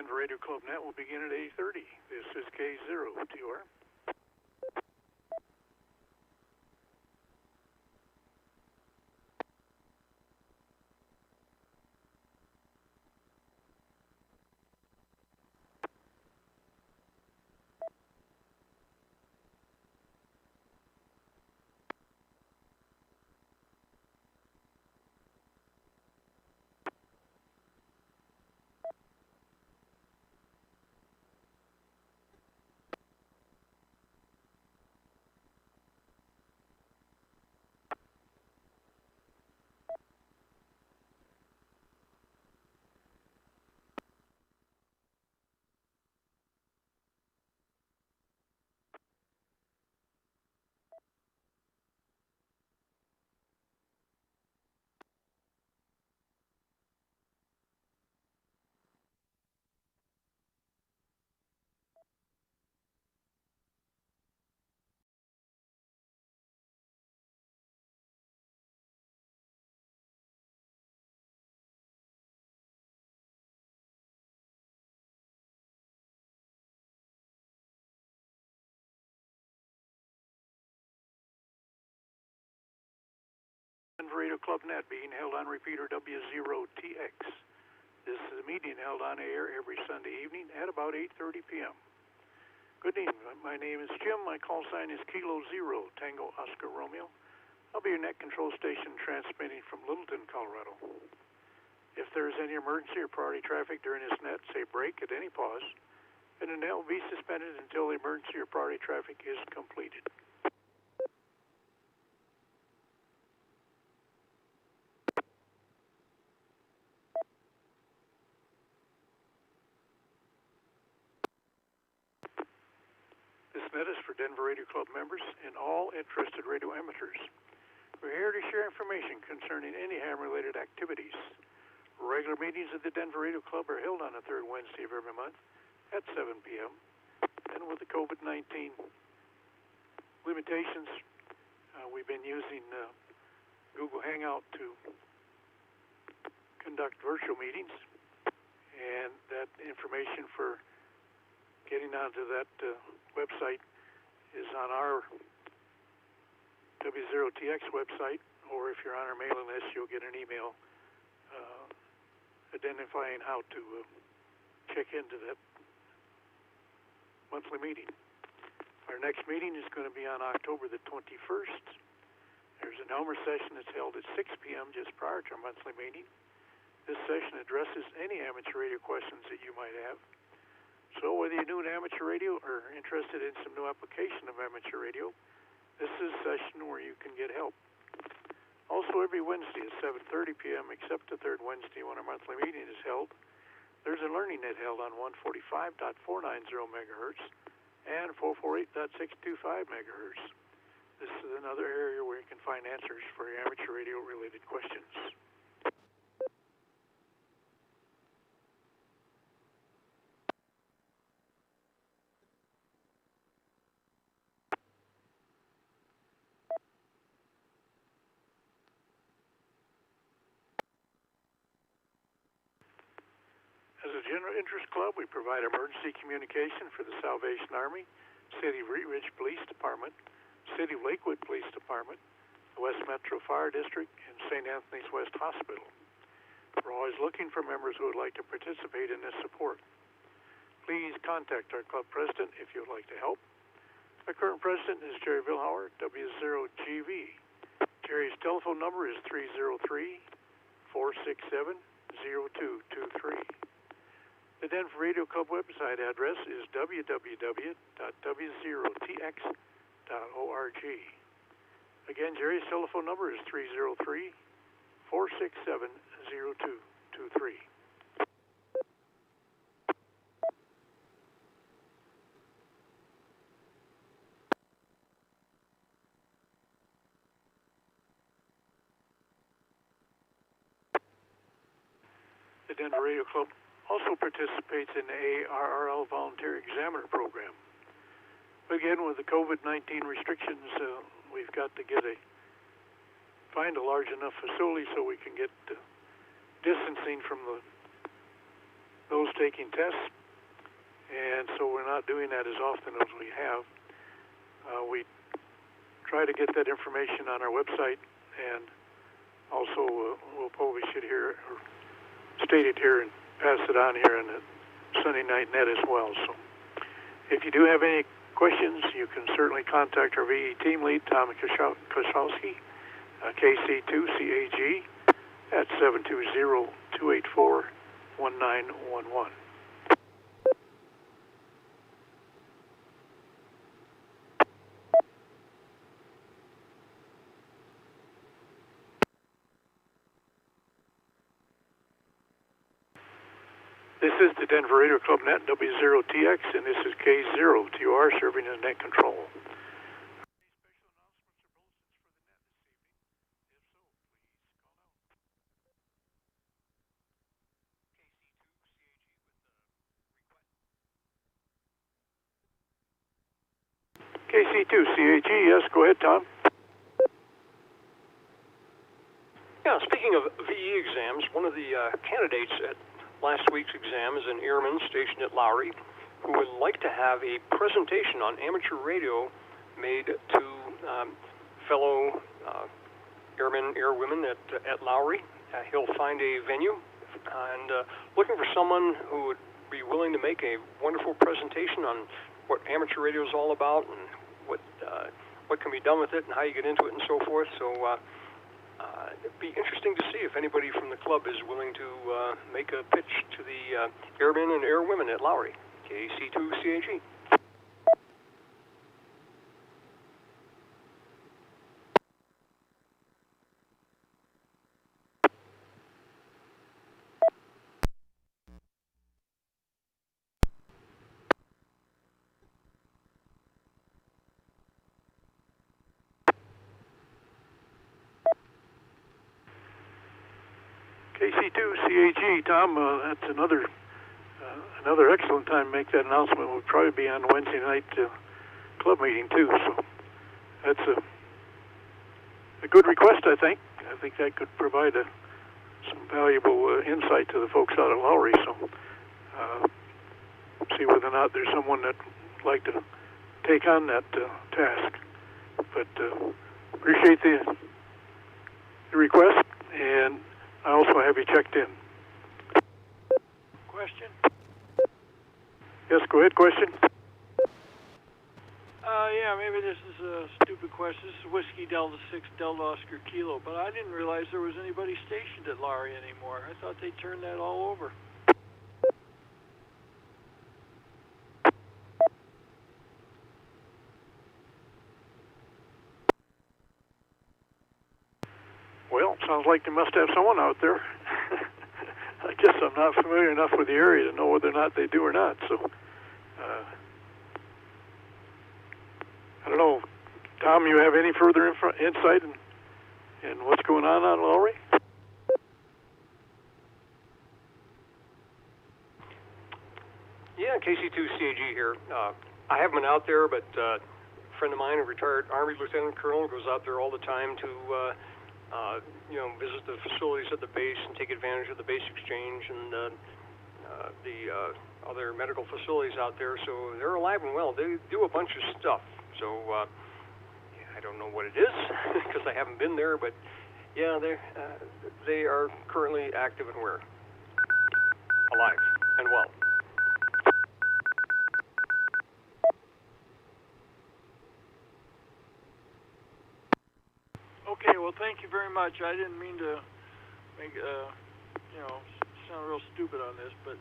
Denver Radio Club Net will begin at 8:30. This is K0TR. Denver Radio Club Net being held on repeater W0TX. This is a meeting held on air every Sunday evening at about 8:30 p.m. Good evening. My name is Jim. My call sign is Kilo Zero Tango Oscar Romeo. I'll be your net control station transmitting from Littleton, Colorado. If there is any emergency or priority traffic during this net, say break at any pause, and the net will be suspended until the emergency or priority traffic is completed. This net is for Denver Radio Club members and all interested radio amateurs. We're here to share information concerning any ham-related activities. Regular meetings of the Denver Radio Club are held on the third Wednesday of every month at 7 p.m. And with the COVID-19 limitations, we've been using Google Hangout to conduct virtual meetings. And that information for getting onto that website is on our W0TX website, or if you're on our mailing list, you'll get an email identifying how to check into that monthly meeting. Our next meeting is going to be on October the 21st. There's an Elmer session that's held at 6 p.m. just prior to our monthly meeting. This session addresses any amateur radio questions that you might have. So whether you're new to amateur radio or interested in some new application of amateur radio, this is a session where you can get help. Also, every Wednesday at 7:30 p.m., except the third Wednesday when our monthly meeting is held, there's a learning net held on 145.490 megahertz and 448.625 megahertz. This is another area where you can find answers for your amateur radio-related questions. As a general interest club, we provide emergency communication for the Salvation Army, City of Wheat Ridge Police Department, City of Lakewood Police Department, the West Metro Fire District, and St. Anthony's West Hospital. We're always looking for members who would like to participate in this support. Please contact our club president if you would like to help. Our current president is Jerry Vilhauer, W0GV. Jerry's telephone number is 303-467-0223. The Denver Radio Club website address is www.w0tx.org. Again, Jerry's telephone number is 303-467-0223. The Denver Radio Club also participates in the ARRL Volunteer Examiner Program. Again, with the COVID-19 restrictions, we've got to find a large enough facility so we can get distancing from the those taking tests, and so we're not doing that as often as we have. We try to get that information on our website, and also we'll publish it here, or state it here, and pass it on here in the Sunday Night Net as well. So if you do have any questions, you can certainly contact our VE team lead, Tommy Koszowski, KC2CAG, at 720-284-1911. This is the Denver Radio Club Net, W0TX, and this is K0TR serving as net control. KC2CAG, yes, go ahead, Tom. Yeah, speaking of VE exams, one of the candidates at last week's exam is an airman stationed at Lowry who would like to have a presentation on amateur radio made to fellow airmen, airwomen at Lowry. He'll find a venue and looking for someone who would be willing to make a wonderful presentation on what amateur radio is all about and what can be done with it and how you get into it and so forth. So it'd be interesting to see if anybody from the club is willing to make a pitch to the airmen and airwomen at Lowry, KC2CAG. KC2CAG, Tom, that's another excellent time to make that announcement. We'll probably be on Wednesday night club meeting too, so that's a good request, I think. I think that could provide some valuable insight to the folks out at Lowry, so see whether or not there's someone that would like to take on that task. But appreciate the request, and I also have you checked in. Question? Yes, go ahead, question. Yeah, maybe this is a stupid question. This is Whiskey Delta 6 Delta Oscar Kilo, but I didn't realize there was anybody stationed at Lowry anymore. I thought they turned that all over. Well, sounds like they must have someone out there. I guess I'm not familiar enough with the area to know whether or not they do or not. So, I don't know. Tom, you have any further insight in what's going on at Lowry? Yeah, KC2CAG here. I haven't been out there, but a friend of mine, a retired Army Lieutenant Colonel, goes out there all the time to visit the facilities at the base and take advantage of the base exchange and the other medical facilities out there. So they're alive and well. They do a bunch of stuff. So I don't know what it is because I haven't been there, but yeah, they are currently active and alive and well. Okay, well, thank you very much. I didn't mean to make sound real stupid on this, but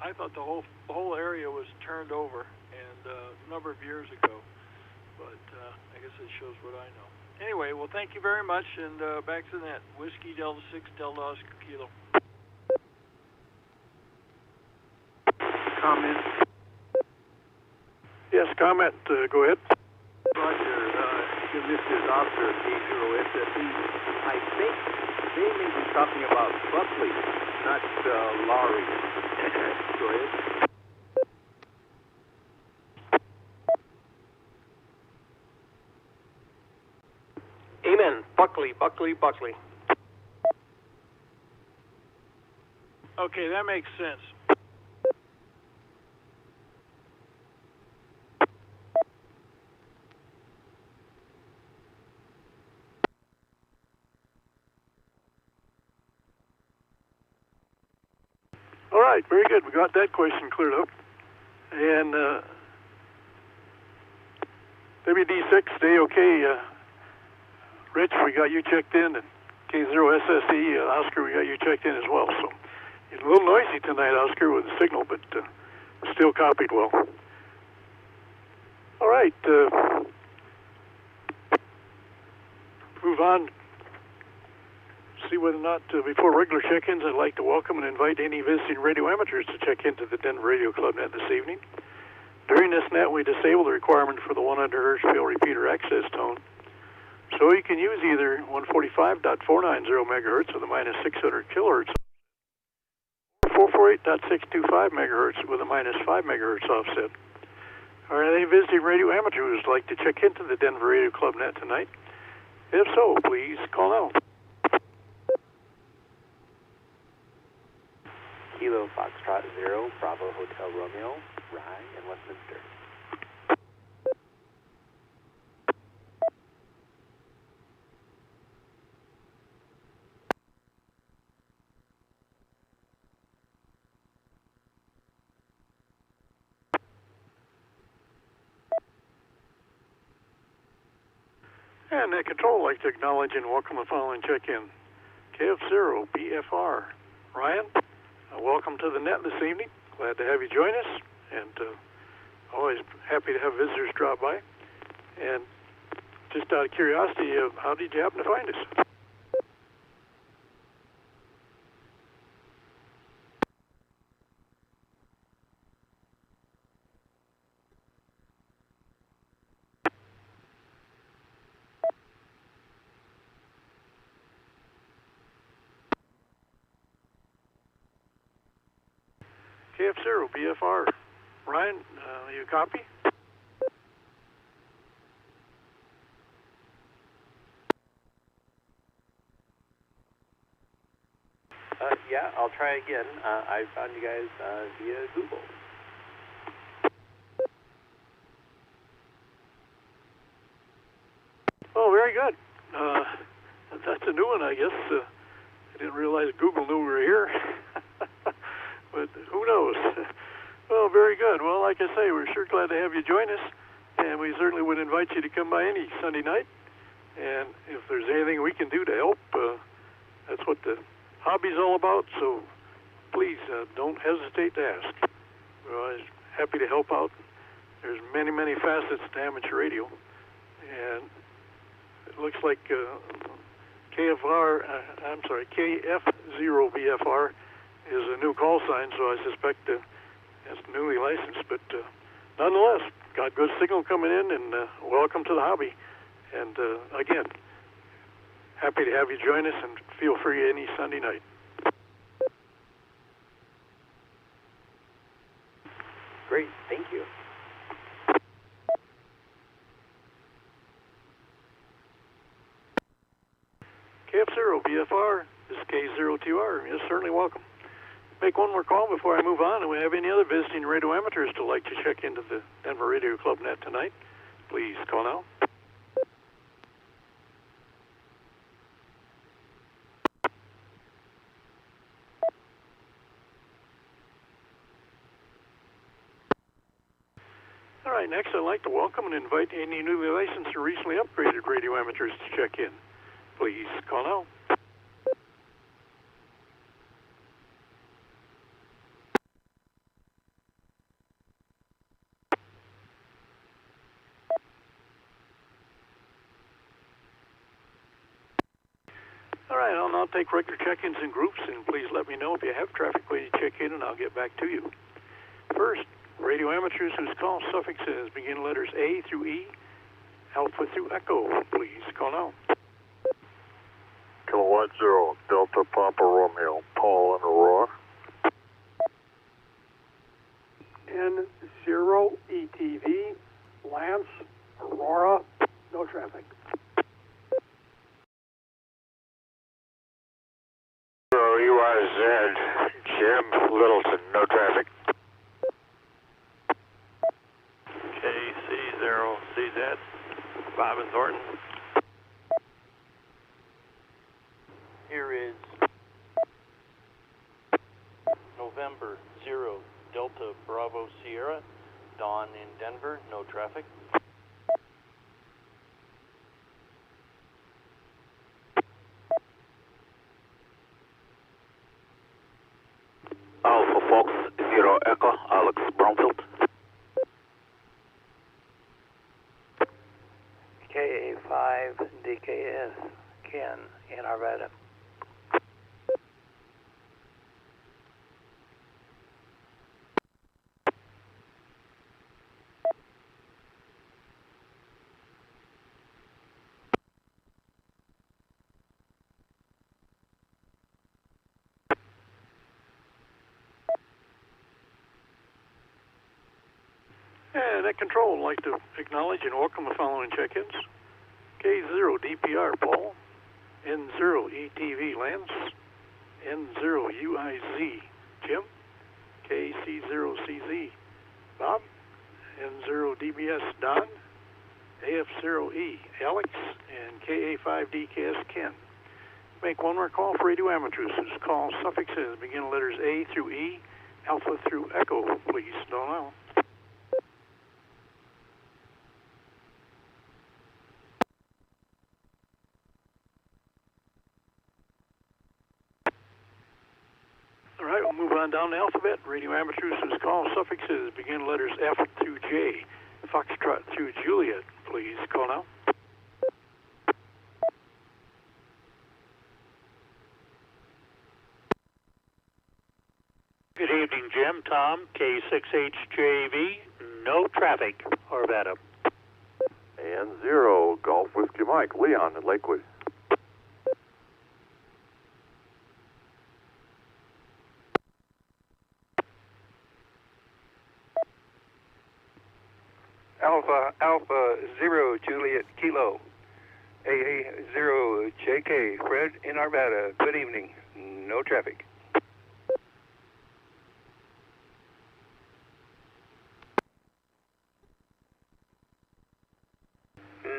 I thought the whole area was turned over and a number of years ago. But I guess it shows what I know. Anyway, well, thank you very much, and back to the net. Whiskey Delta 6 Delta Oscar Kilo. Comment? Yes, comment. Go ahead. Roger, this is Officer K0SFE. I think they may be talking about Buckley, not Lowry. Go ahead. Amen. Buckley. Okay, that makes sense. All right, very good. We got that question cleared up. And WD6, stay okay. Rich, we got you checked in, and K0SSE, Oscar, we got you checked in as well. So it's a little noisy tonight, Oscar, with the signal, but still copied well. All right, move on. See whether or not, before regular check-ins, I'd like to welcome and invite any visiting radio amateurs to check into the Denver Radio Club net this evening. During this net, we disable the requirement for the 100 Hz field repeater access tone. So you can use either 145.490 megahertz with a minus 600 kilohertz, or 448.625 megahertz with a minus 5 megahertz offset. Are any visiting radio amateurs like to check into the Denver Radio Club net tonight? If so, please call now. Kilo Foxtrot 0, Bravo Hotel Romeo, Rye, and Westminster. And Net Control would like to acknowledge and welcome the following check-in. KF0 BFR. Ryan, welcome to the net this evening. Glad to have you join us, and always happy to have visitors drop by. And just out of curiosity, how did you happen to find us? KF0 BFR. Ryan, you copy? Yeah, I'll try again. I found you guys via Google. Oh, very good. That's a new one, I guess. I didn't realize Google knew we were here. But who knows? Well, very good. Well, like I say, we're sure glad to have you join us, and we certainly would invite you to come by any Sunday night. And if there's anything we can do to help, that's what the hobby's all about. So please don't hesitate to ask. We're always happy to help out. There's many, many facets to amateur radio, and it looks like KF0BFR is a new call sign, so I suspect it's newly licensed. But nonetheless, got good signal coming in, and welcome to the hobby. And again, happy to have you join us, and feel free any Sunday night. Great, thank you. KF0BFR, this is K02R. You're certainly welcome. Make one more call before I move on, and we have any other visiting radio amateurs to like to check into the Denver Radio Club net tonight. Please call now. All right, next I'd like to welcome and invite any newly licensed or recently upgraded radio amateurs to check in. Please call now. All right, I'll now take regular check-ins in groups, and please let me know if you have traffic when you check in, and I'll get back to you. First, radio amateurs whose call suffixes begin letters A through E, Alpha through Echo. Please call now. Kilowatt 0, Delta Papa Romeo, Paul and Aurora. N0 ETV, Lance, Aurora, no traffic. 0 UIZ, Jim Littleton, no traffic. KC0CZ, Bob and Thornton. Here is no November 0 Delta Bravo Sierra, Dawn in Denver, no traffic. Alpha Fox 0 Echo, Alex Bromfield. KA5 DKS, Ken in Arvada. And at control, I'd like to acknowledge and welcome the following check-ins. K0 DPR Paul, N0 ETV Lance, N0 UIZ Jim, KC0CZ Bob, N0 DBS Don, AF0E Alex, and KA5 DKS Ken. Make one more call for radio amateurs. Call suffixes begin letters A through E, Alpha through Echo, please. Don't know. All right, we'll move on down the alphabet. Radio amateurs call suffixes begin letters F through J. Foxtrot through Juliet, please. Call now. Good evening, Jim. Tom, K6HJV, no traffic. Arvada. And 0 Golf Whiskey Mike, Leon in Lakewood. Alpha 0 Juliet Kilo, AA 0 JK Fred in Arvada. Good evening. No traffic.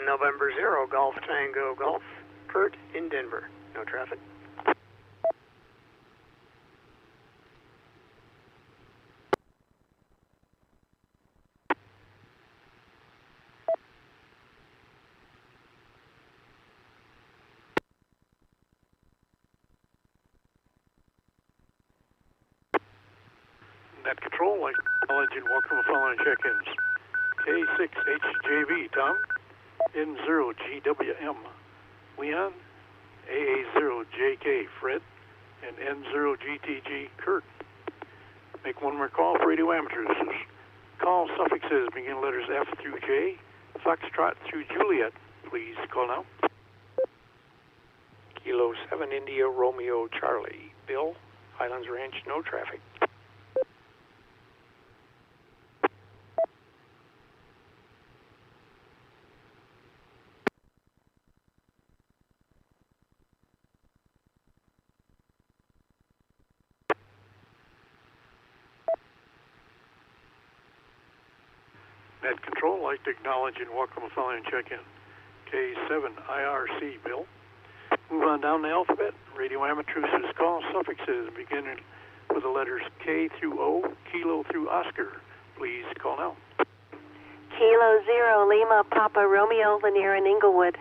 November 0 Golf Tango Golf, Kurt in Denver. No traffic. Net control, like acknowledge and welcome the following check-ins. K6HJV Tom, N0GWM Leon, AA0JK Fred, and N0GTG Kurt. Make one more call for radio amateurs. Call suffixes begin letters F through J, Foxtrot through Juliet, please. Call now. Kilo 7 India Romeo Charlie. Bill, Highlands Ranch, no traffic. Net control, I'd like to acknowledge and welcome the following check-in. K7 IRC Bill. Move on down the alphabet. Radio amateurs call suffixes beginning with the letters K through O, Kilo through Oscar. Please call now. Kilo 0 Lima Papa Romeo Lanier in Inglewood.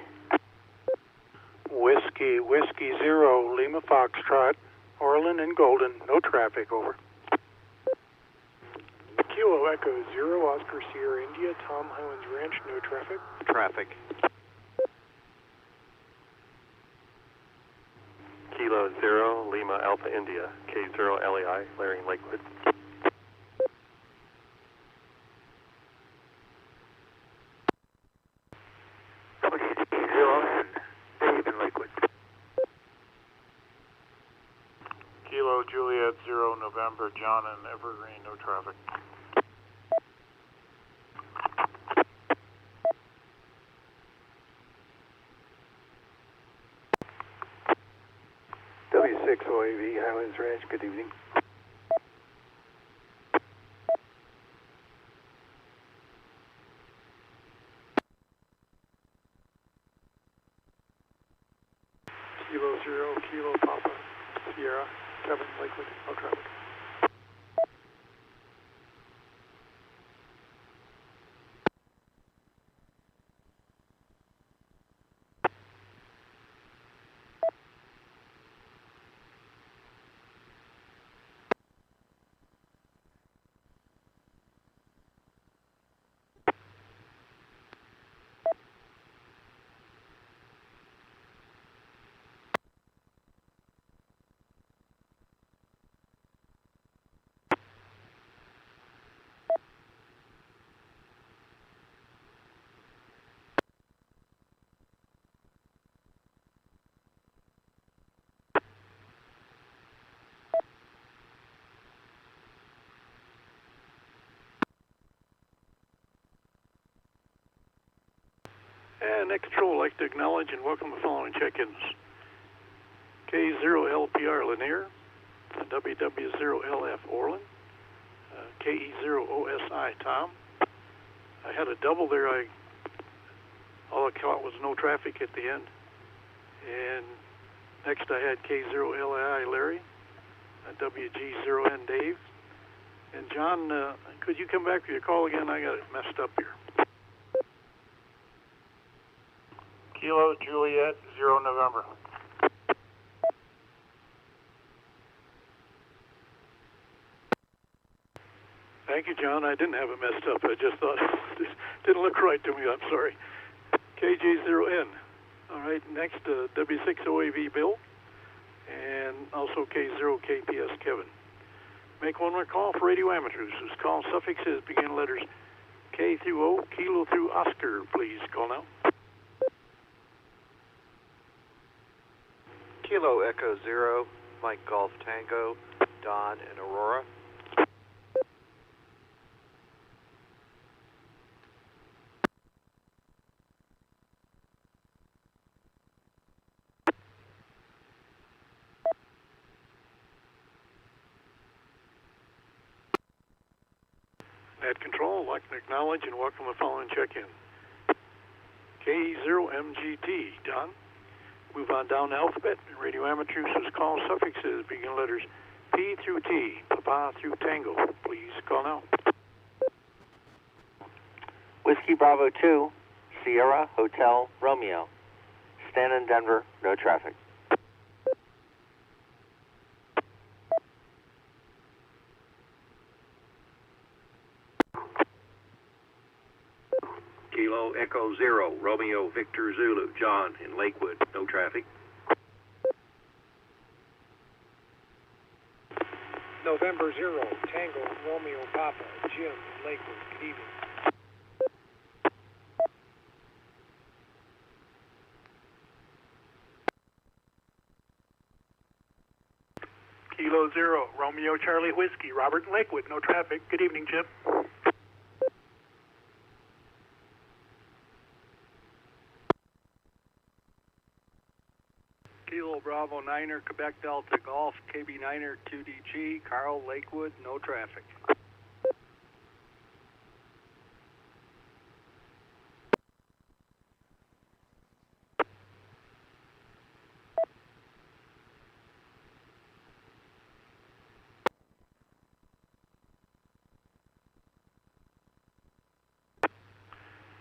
Whiskey 0 Lima Foxtrot, Orland and Golden, no traffic. Over. Kilo Echo 0 Oscar Sierra India, Tom Highlands Ranch, no traffic. Traffic. Kilo 0 Lima Alpha India, K0 LEI, Larry in Lakewood. WC0 and Dave in Lakewood. Kilo Juliet 0 November John in Evergreen, no traffic. W6 OAV Highlands Ranch. Good evening. Kilo 0 Kilo Papa Sierra, Kevin Lakewood, no traffic. And Net Control, I'd like to acknowledge and welcome the following check-ins. K0LPR Lanier, WW0LF Orland, KE0OSI Tom. I had a double there. All I caught was no traffic at the end. And next I had K0LI Larry, WG0N Dave. And John, could you come back with your call again? I got it messed up here. Kilo Juliet 0 November. Thank you, John. I didn't have it messed up. I just thought it didn't look right to me. I'm sorry. KJ0N. All right, next W6OAV Bill, and also K0KPS Kevin. Make one more call for radio amateurs whose call suffixes begin letters K through O, Kilo through Oscar. Please call now. Kilo Echo 0, Mike Golf Tango, Don and Aurora. Net Control, I'd like to acknowledge and welcome the following check-in. K0MGT, Don. Move on down the alphabet. Radio amateurs whose call suffixes begin letters P through T, Papa through Tango. Please call now. Whiskey Bravo 2, Sierra Hotel Romeo. Stan in Denver, no traffic. Kilo Echo 0, Romeo Victor Zulu, John in Lakewood, no traffic. November 0, Tango Romeo Papa, Jim, Lakewood, good evening. Kilo 0, Romeo Charlie Whiskey, Robert in Lakewood, no traffic. Good evening, Jim. Kilo Bravo 9er, Quebec Delta Golf, KB 9er 2DG, Carl Lakewood, no traffic.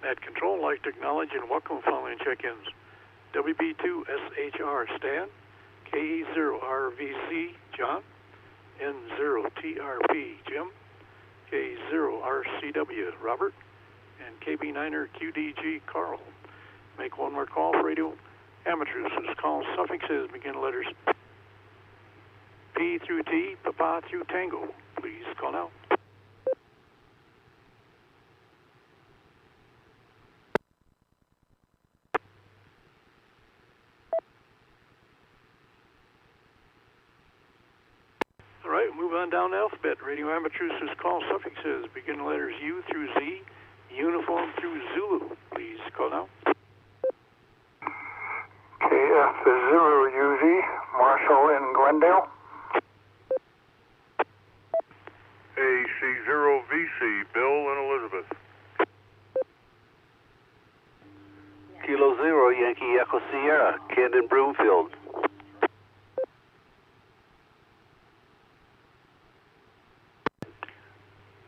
Net Control, I'd like to acknowledge and welcome the following check-ins. WB2SHR Stan, KE0RVC John, N0TRP Jim, K0RCW Robert, and KB9er QDG Carl. Make one more call for radio amateurs whose call suffixes begin letters P through T, Papa through Tango. Please call now. All right, move on down the alphabet. Radio amateurs whose call suffixes begin letters U through Z, uniform through Zulu. Please call now. KF0UZ, Marshall in Glendale. AC0VC, Bill and Elizabeth. Kilo 0, Yankee Echo Sierra, Camden Broomfield.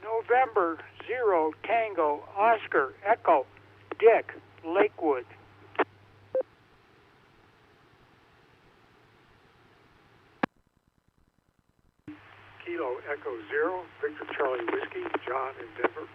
November 0, Tango, Oscar, Echo, Dick, Lakewood. Kilo Echo 0, Victor Charlie Whiskey, John in Denver.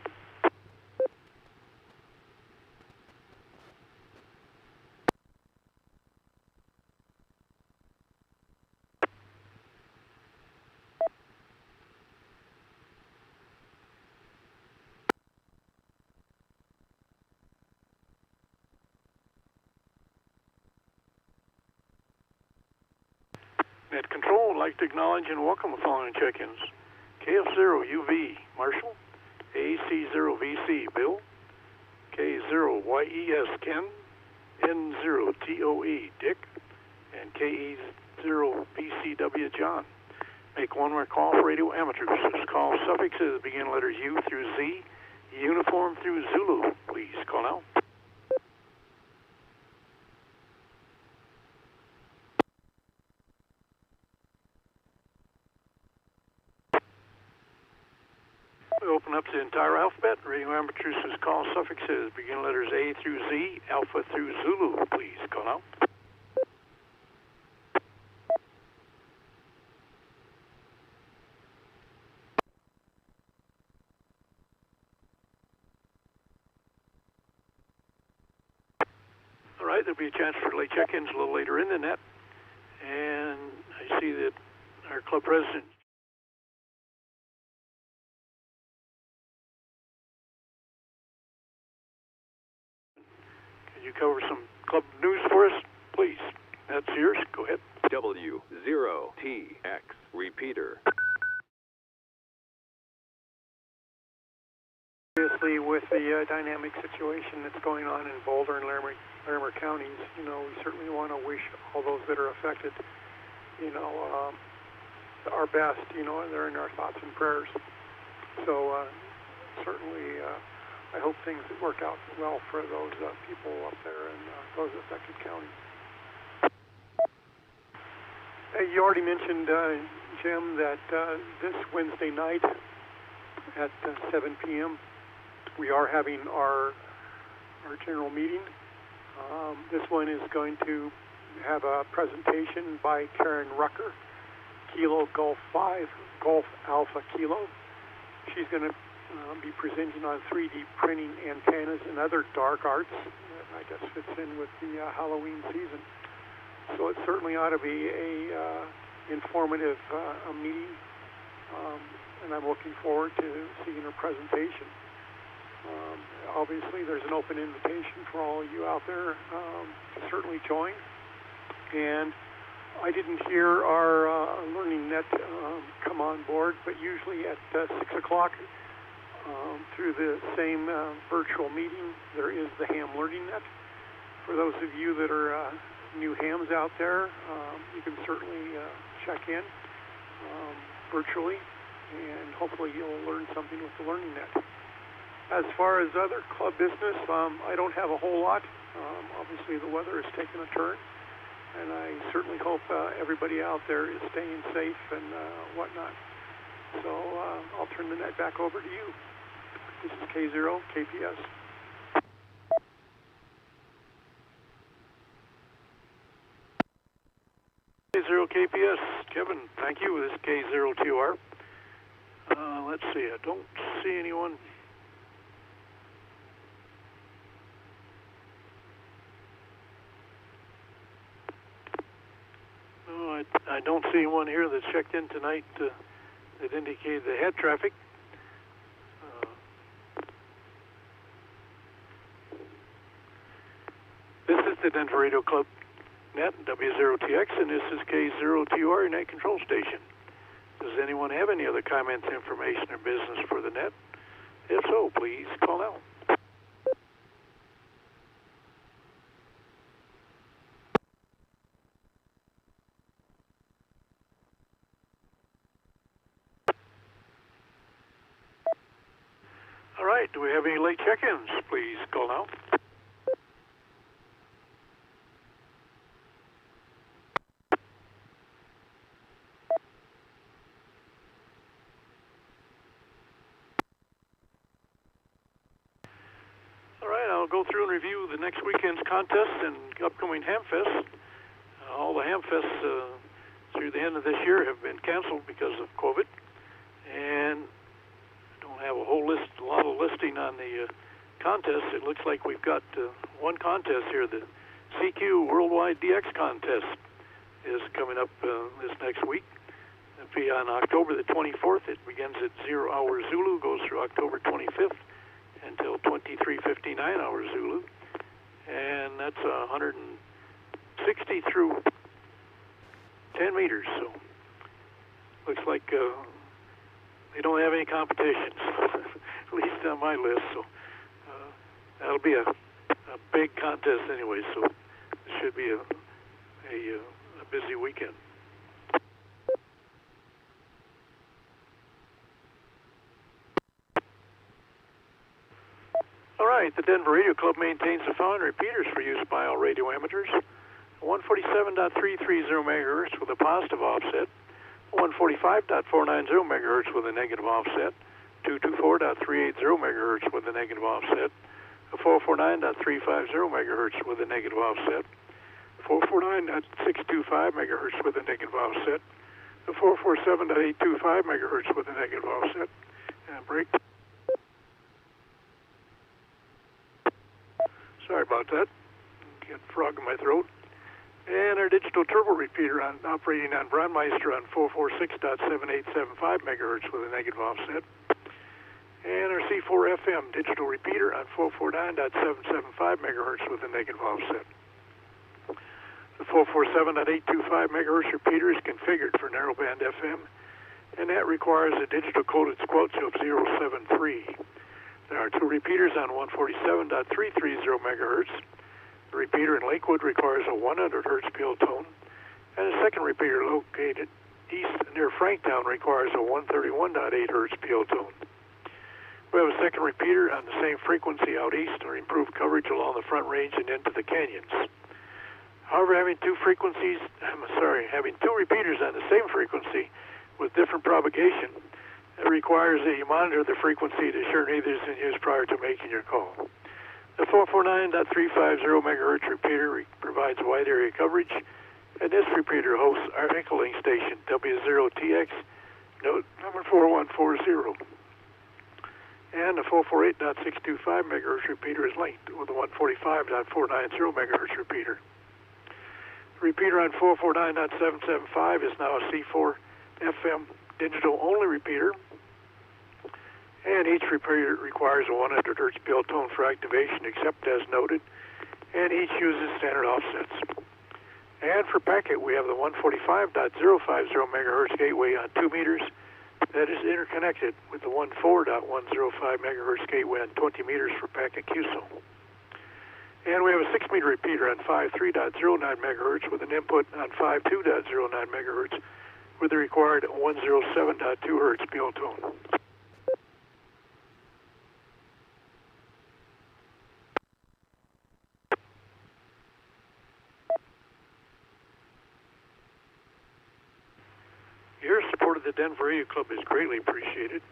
Net Control, I'd like to acknowledge and welcome the following check-ins. KF0UV Marshall, AC0VC Bill, K0YES Ken, N0TOE Dick, and KE0BCW John. Make one more call for radio amateurs. Call suffixes begin letters U through Z, uniform through Zulu. Please call now. We open up the entire alphabet. Radio amateurs call suffixes begin letters A through Z, Alpha through Zulu. Please call now. All right, there'll be a chance for late check-ins a little later in the net. And I see that our club president, can you cover some club news for us, please? That's yours. Go ahead. W0TX Repeater. Obviously, with the dynamic situation that's going on in Boulder and Larimer counties, we certainly want to wish all those that are affected, our best, and they're in our thoughts and prayers. So, certainly, I hope things work out well for those people up there in those affected counties. You already mentioned, Jim, that this Wednesday night at 7 p.m., we are having our general meeting. This one is going to have a presentation by Karen Rucker, Kilo Golf 5, Golf Alpha Kilo. She's going to be presenting on 3D printing antennas and other dark arts. I guess fits in with the Halloween season. So it certainly ought to be a informative meeting, and I'm looking forward to seeing her presentation. Obviously, there's an open invitation for all of you out there to certainly join. And I didn't hear our Learning Net come on board, but usually at 6 o'clock through the same virtual meeting, there is the Ham Learning Net. For those of you that are new hams out there, you can certainly check in virtually, and hopefully you'll learn something with the Learning Net. As far as other club business, I don't have a whole lot. Obviously, the weather has taken a turn, and I certainly hope everybody out there is staying safe and whatnot. So I'll turn the net back over to you. This is K0 KPS. K0 KPS, Kevin, thank you. This is K02R. Let's see, I don't see anyone. No, I don't see anyone here that's checked in tonight that indicated they had traffic. This is the Denver Radio Club Net, W0TX, and this is K02R, your net control station. Does anyone have any other comments, information, or business for the net? If so, please call now. All right, do we have any late check-ins? Please call now. Go through and review the next weekend's contests and upcoming Hamfests. All the Hamfests through the end of this year have been canceled because of COVID, and don't have a lot of listing on the contests. It looks like we've got one contest here. The CQ Worldwide DX Contest is coming up this next week. It'll be on October the 24th. It begins at 0 hours Zulu, goes through October 25th. Until 23:59 hours Zulu, and that's 160 through 10 meters. So looks like they don't have any competitions, at least on my list. So that'll be a a big contest anyway, so it should be a busy weekend. All right, the Denver Radio Club maintains the following repeaters for use by all radio amateurs. 147.330 megahertz with a positive offset, 145.490 megahertz with a negative offset, 224.380 megahertz with a negative offset, 449.350 megahertz with a negative offset, 449.625 megahertz with a negative offset, 447.825 megahertz with a negative offset, and break. Sorry about that. Get a frog in my throat. And our digital turbo repeater operating on Brandmeister on 446.7875 megahertz with a negative offset. And our C4 FM digital repeater on 449.775 megahertz with a negative offset. The 447.825 megahertz repeater is configured for narrowband FM, and that requires a digital coded squelch of 073. There are two repeaters on 147.330 megahertz. The repeater in Lakewood requires a 100 hertz PL tone, and a second repeater located east near Franktown requires a 131.8 hertz PL tone. We have a second repeater on the same frequency out east to improve coverage along the Front Range and into the canyons. However, having two repeaters on the same frequency with different propagation, it requires that you monitor the frequency to ensure neither is in use prior to making your call. The 449.350 megahertz repeater provides wide area coverage, and this repeater hosts our echoing station, W0TX number 4140. And the 448.625 megahertz repeater is linked with the 145.490 megahertz repeater. The repeater on 449.775 is now a C4 FM digital only repeater, and each repeater requires a 100 hertz PL tone for activation except as noted, and each uses standard offsets. And for packet, we have the 145.050 megahertz gateway on 2 meters that is interconnected with the 14.105 megahertz gateway on 20 meters for packet QSO. And we have a 6-meter repeater on 53.09 megahertz with an input on 52.09 megahertz with the required 107.2 hertz PL tone. Your support of the Denver Radio Club is greatly appreciated.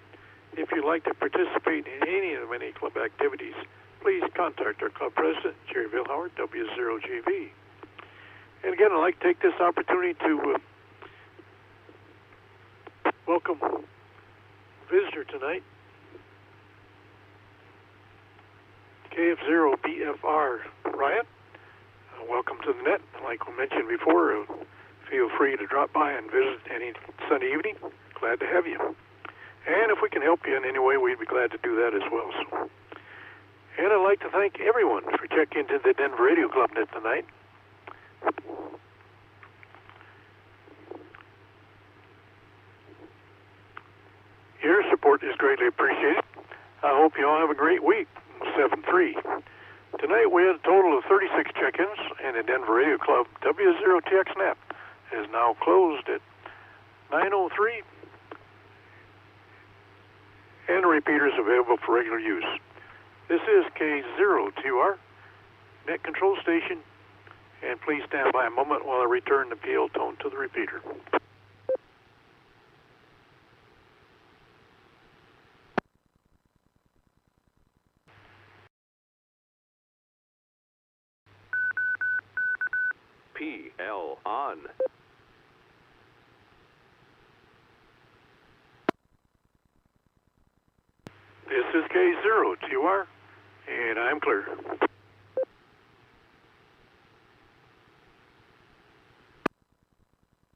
If you'd like to participate in any of the many club activities, please contact our club president, Jerry Vilhauer, W0GV. And again, I'd like to take this opportunity to welcome a visitor tonight, KF0BFR Ryan. Welcome to the net. Like we mentioned before, feel free to drop by and visit any Sunday evening. Glad to have you. And if we can help you in any way, we'd be glad to do that as well. So. And I'd like to thank everyone for checking into the Denver Radio Club net tonight. Your support is greatly appreciated. I hope you all have a great week. 7-3. Tonight we had a total of 36 check-ins, and the Denver Radio Club W0TX net is now closed at 9:03, and the repeater is available for regular use. This is K0TR net control station, and please stand by a moment while I return the PL tone to the repeater. PL on. This is K0TR, and I'm clear.